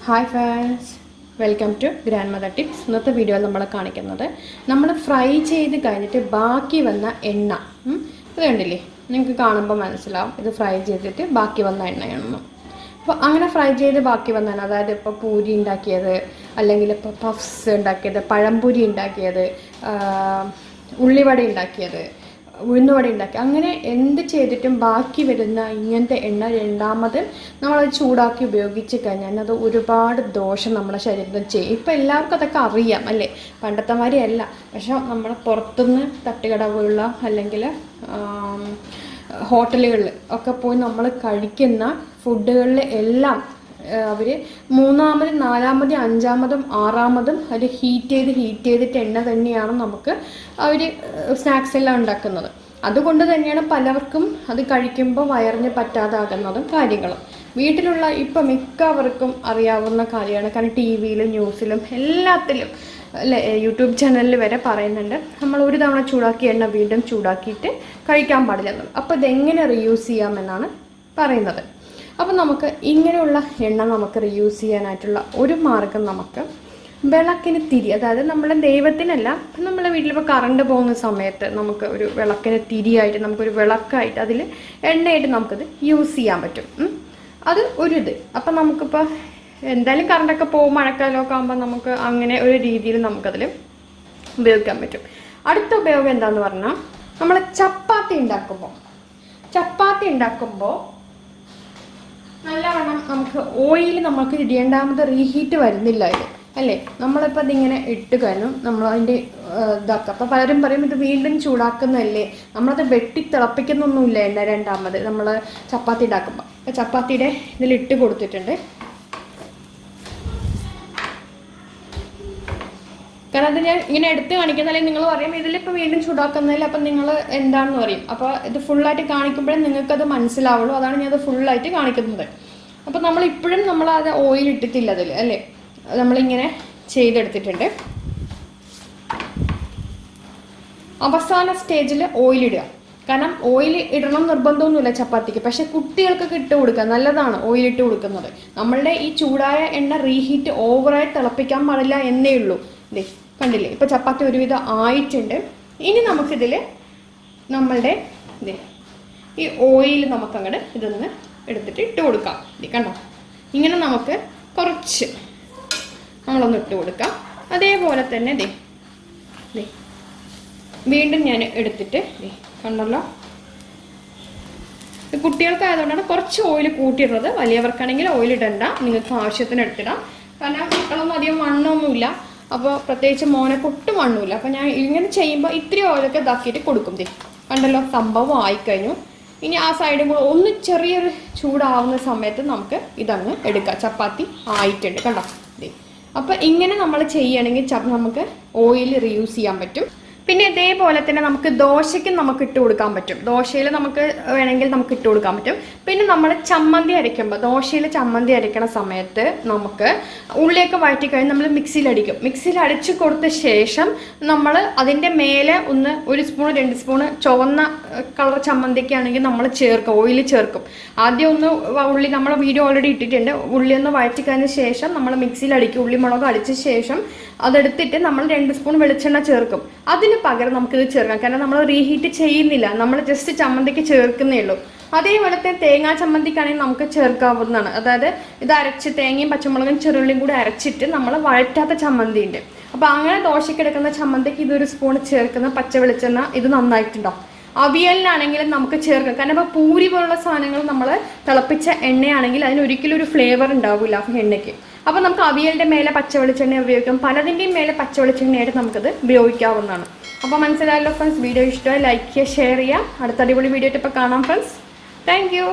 Hi friends, welcome to grandmother tips. ഇന്നത്തെ വീഡിയോയിൽ നമ്മൾ കാണിക്കുന്നത് നമ്മൾ ഫ്രൈ ചെയ്ത് കഴിഞ്ഞിട്ട് ബാക്കി വന്ന എണ്ണ. ഇത് കണ്ടില്ലേ, നിങ്ങൾക്ക് കാണുമ്പോൾ മനസ്സിലാവും ഇത് ഫ്രൈ ചെയ്തിട്ട് ബാക്കി വന്ന എണ്ണയാണെന്ന്. അപ്പോൾ അങ്ങനെ ഫ്രൈ ചെയ്ത് ബാക്കി വന്ന എണ്ണ, അതായത് ഇപ്പോൾ പൂരി ഉണ്ടാക്കിയത്, അല്ലെങ്കിൽ ഇപ്പോൾ പഫ്സ് ഉണ്ടാക്കിയത്, പഴംപൂരി ഉണ്ടാക്കിയത്, ഉള്ളിവട ഉണ്ടാക്കിയത്, ഉഴുന്നുവട ഉണ്ടാക്കി, അങ്ങനെ എന്ത് ചെയ്തിട്ടും ബാക്കി വരുന്ന ഇങ്ങനത്തെ എണ്ണ രണ്ടാമത് നമ്മളത് ചൂടാക്കി ഉപയോഗിച്ച് കഴിഞ്ഞാൽ അത് ഒരുപാട് ദോഷം നമ്മുടെ ശരീരത്തിൽ ചെയ്യും. ഇപ്പം എല്ലാവർക്കും അതൊക്കെ അറിയാം അല്ലേ, പണ്ടത്തെ മാതിരിയല്ല. പക്ഷെ നമ്മൾ പുറത്തുനിന്ന് തട്ടുകടവുള്ള അല്ലെങ്കിൽ ഹോട്ടലുകളിൽ ഒക്കെ പോയി നമ്മൾ കഴിക്കുന്ന ഫുഡുകളിൽ എല്ലാം അവർ മൂന്നാമതും നാലാമതും അഞ്ചാമതും ആറാമതും അവർ ഹീറ്റ് ചെയ്തിട്ട് എണ്ണ തന്നെയാണ് നമുക്ക് അവർ സ്നാക്സ് എല്ലാം ഉണ്ടാക്കുന്നത്. അതുകൊണ്ട് തന്നെയാണ് പലർക്കും അത് കഴിക്കുമ്പോൾ വയറിന് പറ്റാതാകുന്നതും കാര്യങ്ങളും. വീട്ടിലുള്ള ഇപ്പം മിക്കവർക്കും അറിയാവുന്ന കാര്യമാണ്. കാരണം ടി വിയിലും ന്യൂസിലും എല്ലാത്തിലും അല്ലേ, യൂട്യൂബ് ചാനലിൽ വരെ പറയുന്നുണ്ട് നമ്മൾ ഒരു തവണ ചൂടാക്കിയ എണ്ണ വീണ്ടും ചൂടാക്കിയിട്ട് കഴിക്കാൻ പാടില്ല എന്നുള്ളത്. അപ്പോൾ ഇതെങ്ങനെ റീയൂസ് ചെയ്യാമെന്നാണ് പറയുന്നത്. അപ്പോൾ നമുക്ക് ഇങ്ങനെയുള്ള എണ്ണ നമുക്ക് റീയൂസ് ചെയ്യാനായിട്ടുള്ള ഒരു മാർഗം, നമുക്ക് വിളക്കിന് തിരി, അതായത് നമ്മുടെ ദൈവത്തിനല്ല, നമ്മളെ വീട്ടിലിപ്പോൾ കറണ്ട് പോകുന്ന സമയത്ത് നമുക്ക് ഒരു വിളക്കിന് തിരിയായിട്ട്, നമുക്കൊരു വിളക്കായിട്ട് അതിൽ എണ്ണയായിട്ട് നമുക്കത് യൂസ് ചെയ്യാൻ പറ്റും. അത് ഒരു ഇത്. അപ്പം നമുക്കിപ്പോൾ എന്തായാലും കറണ്ടൊക്കെ പോകും, മഴക്കാലമൊക്കെ ആകുമ്പോൾ നമുക്ക് അങ്ങനെ ഒരു രീതിയിൽ നമുക്കതിൽ ഉപയോഗിക്കാൻ പറ്റും. അടുത്ത ഉപയോഗം എന്താണെന്ന് പറഞ്ഞാൽ, നമ്മൾ ചപ്പാത്തി ഉണ്ടാക്കുമ്പോൾ നല്ലവണ്ണം നമുക്ക് ഓയിൽ നമുക്ക് രണ്ടാമത് റീഹീറ്റ് വരുന്നില്ല ഇത് അല്ലേ. നമ്മളിപ്പോൾ അതിങ്ങനെ ഇട്ട് കഴിഞ്ഞും നമ്മൾ അതിൻ്റെ ഇതാക്കുക. അപ്പോൾ പലരും പറയും ഇത് വീണ്ടും ചൂടാക്കുന്നതല്ലേ, നമ്മളത് വെട്ടി തിളപ്പിക്കുന്നൊന്നുമില്ല എണ്ണ രണ്ടാമത് നമ്മൾ ചപ്പാത്തി ഉണ്ടാക്കുമ്പോൾ. അപ്പോൾ ചപ്പാത്തിയുടെ ഇതിലിട്ട് കൊടുത്തിട്ടുണ്ട്. കാരണം അത് ഞാൻ ഇങ്ങനെ എടുത്ത് കാണിക്കുന്നതല്ലേ, നിങ്ങൾ പറയും ഇതിലിപ്പോൾ വീണ്ടും ചൂടാക്കുന്നതിൽ അപ്പം നിങ്ങൾ എന്താണെന്ന് പറയും. അപ്പോൾ ഇത് ഫുള്ളായിട്ട് കാണിക്കുമ്പോഴേ നിങ്ങൾക്കത് മനസ്സിലാവുള്ളൂ. അതാണ് ഞാൻ അത് ഫുള്ളായിട്ട് കാണിക്കുന്നത്. അപ്പോൾ നമ്മളിപ്പോഴും അത് ഓയിൽ ഇട്ടിട്ടില്ല അതിൽ അല്ലേ, നമ്മളിങ്ങനെ ചെയ്തെടുത്തിട്ടുണ്ട്. അവസാന സ്റ്റേജിൽ ഓയിൽ ഇടുക. കാരണം ഓയിൽ ഇടണം നിർബന്ധമൊന്നുമില്ല ചപ്പാത്തിക്ക്, പക്ഷെ കുട്ടികൾക്കൊക്കെ ഇട്ട് കൊടുക്കുക, നല്ലതാണ് ഓയിൽ ഇട്ട് കൊടുക്കുന്നത്. നമ്മളുടെ ഈ ചൂടായ എണ്ണ റീഹീറ്റ് ഓവറായി തിളപ്പിക്കാൻ പാടില്ല എന്നേ ഉള്ളൂ. ഇതേ കണ്ടില്ലേ, ഇപ്പോൾ ചപ്പാത്തി ഒരുവിധം ആയിട്ടുണ്ട്. ഇനി നമുക്കിതിൽ നമ്മളുടെ ഇതേ ഈ ഓയിൽ നമുക്കങ്ങോട്ട് ഇതൊന്ന് എടുത്തിട്ട് ഇട്ട് കൊടുക്കാം. ഇത് കണ്ടോ, ഇങ്ങനെ നമുക്ക് കുറച്ച് നമ്മളൊന്ന് ഇട്ട് കൊടുക്കാം. അതേപോലെ തന്നെ ദേ വീണ്ടും ഞാൻ എടുത്തിട്ട് കണ്ടല്ലോ, കുട്ടികൾക്കായതുകൊണ്ടാണ് കുറച്ച് ഓയിൽ കൂട്ടിയിടുന്നത്. വലിയവർക്കാണെങ്കിൽ ഓയിൽ ഇടണ്ട, നിങ്ങൾക്ക് ആവശ്യത്തിന് എടുത്തിടാം. കാരണം മക്കളൊന്നും അധികം വണ്ണമൊന്നുമില്ല, അപ്പോൾ പ്രത്യേകിച്ച് മോനൊക്കെ ഒട്ടും വണ്ണമില്ല. അപ്പോൾ ഞാൻ ഇങ്ങനെ ചെയ്യുമ്പോൾ ഇത്തിരി ഓയിലൊക്കെ ഇതാക്കിയിട്ട് കൊടുക്കും. കണ്ടല്ലോ, സംഭവം ആയിക്കഴിഞ്ഞു. ഇനി ആ സൈഡും കൂടെ ഒന്ന് ചെറിയൊരു ചൂടാവുന്ന സമയത്ത് നമുക്ക് ഇതങ്ങ് എടുക്കാം. ചപ്പാത്തി ആയിട്ടുണ്ട് കണ്ടോ. അപ്പോൾ ഇങ്ങനെ നമ്മൾ ചെയ്യുകയാണെങ്കിൽ നമുക്ക് ഓയിൽ റീയൂസ് ചെയ്യാൻ പറ്റും. പിന്നെ ഇതേപോലെ തന്നെ നമുക്ക് ദോശയ്ക്ക് നമുക്ക് ഇട്ട് കൊടുക്കാൻ പറ്റും. ദോശയിൽ നമുക്ക് വേണമെങ്കിൽ നമുക്ക് ഇട്ട് കൊടുക്കാൻ പറ്റും. പിന്നെ നമ്മൾ ചമ്മന്തി അരയ്ക്കുമ്പോൾ, ദോശയിൽ ചമ്മന്തി അരയ്ക്കണ സമയത്ത് നമുക്ക് ഉള്ളിയൊക്കെ വഴറ്റി കഴിഞ്ഞ് നമ്മൾ മിക്സിയിൽ അടിച്ച് കൊടുത്ത ശേഷം നമ്മൾ അതിൻ്റെ മേലെ ഒരു സ്പൂൺ 2 സ്പൂൺ ചുവന്ന കളർ ചമ്മന്തിക്കാണെങ്കിൽ നമ്മൾ ഓയിൽ ചേർക്കും. ആദ്യം ഉള്ളി, നമ്മൾ വീഡിയോ ഓൾറെഡി ഇട്ടിട്ടുണ്ട്, ഉള്ളി ഒന്ന് വഴറ്റി കഴിഞ്ഞ ശേഷം നമ്മൾ മിക്സിയിൽ അടിക്കും. ഉള്ളി മുളക് അടിച്ച ശേഷം അതെടുത്തിട്ട് നമ്മൾ 2 സ്പൂൺ വെളിച്ചെണ്ണ ചേർക്കും. അതിന് പകരം നമുക്കിത് ചേർക്കാം. കാരണം നമ്മൾ റീഹീറ്റ് ചെയ്യുന്നില്ല, നമ്മൾ ജസ്റ്റ് ചമ്മന്തിക്ക് ചേർക്കുന്നേ ഉള്ളൂ. അതേപോലത്തെ തേങ്ങാ ചമ്മന്തിക്കാണെങ്കിൽ നമുക്ക് ചേർക്കാവുന്നതാണ്. അതായത് ഇത് അരച്ച് തേങ്ങയും പച്ചമുളകും ചെറുള്ളിയും കൂടി അരച്ചിട്ട് നമ്മൾ വഴറ്റാത്ത ചമ്മന്തി ഉണ്ട്. അപ്പോൾ അങ്ങനെ ദോശയ്ക്ക് എടുക്കുന്ന ചമ്മന്തിക്ക് ഇതൊരു സ്പൂൺ ചേർക്കുന്ന പച്ച വെളിച്ചെണ്ണ ഇത് നന്നായിട്ടുണ്ടാവും. അവിയലിനാണെങ്കിലും നമുക്ക് ചേർക്കാം. കാരണം ഇപ്പോൾ പൂരി പോലുള്ള സാധനങ്ങൾ നമ്മൾ തിളപ്പിച്ച എണ്ണയാണെങ്കിൽ അതിനൊരിക്കലും ഒരു ഫ്ലേവർ ഉണ്ടാവില്ല എണ്ണയ്ക്ക്. അപ്പോൾ നമുക്ക് അവിയലിൻ്റെ മേലെ പച്ച വെളിച്ചെണ്ണ ഉപയോഗിക്കാം. പലതിൻ്റെയും മേലെ പച്ച വെളിച്ചെണ്ണയായിട്ട് നമുക്കത് ഉപയോഗിക്കാവുന്നതാണ്. അപ്പോൾ മനസ്സിലായല്ലോ ഫ്രണ്ട്സ്. വീഡിയോ ഇഷ്ടമായി ലൈക്ക് ചെയ്യുക, ഷെയർ ചെയ്യുക. അടുത്ത അടിപൊളി വീഡിയോ ഇപ്പോൾ കാണാം ഫ്രണ്ട്സ്. Thank you.